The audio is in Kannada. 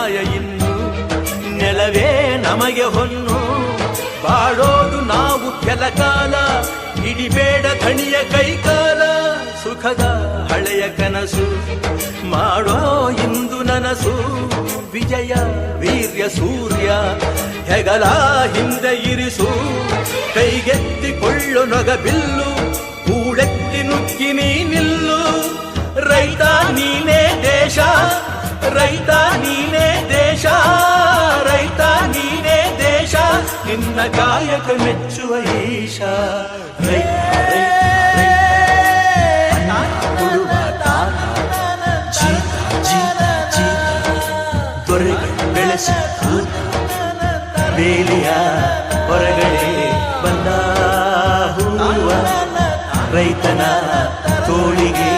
ನ್ಯಾಯ ಇನ್ನು ನೆಲವೇ ನಮಗೆ ಹೊನ್ನು ಬಾಳೋದು ನಾವು ಕೆಲ ಕಾಲ ಹಿಡಿಬೇಡ ಧಣಿಯ ಕೈಕಾಲ ಸುಖದ ಹಳೆಯ ಕನಸು ಮಾಡೋ ಇಂದು ನನಸು ವಿಜಯ ವೀರ್ಯ ಸೂರ್ಯ ಹೆಗಲ ಹಿಂದೆ ಇರಿಸು ಕೈಗೆತ್ತಿಕೊಳ್ಳು ನೊಗಬಿಲ್ಲು ಕೂಡೆತ್ತಿ ನುಗ್ಗಿ ನೀ ನಿಲ್ಲು ರೈತ ನೀನೇ ದೇಶ ರೈತ ನೀನೇ ದೇಶ ರೈತ ನೀನೇ ದೇಶ ನಿನ್ನ ಕಾಯಕ ಮೆಚ್ಚುವ ಈಶ ದೊರೆಗಳು ಬೆಳೆಸಿ ಬೇಲಿಯ ಹೊರಗಡೆ ಬಂದ ಹೂವ ರೈತನ ತೋಳಿಗೆ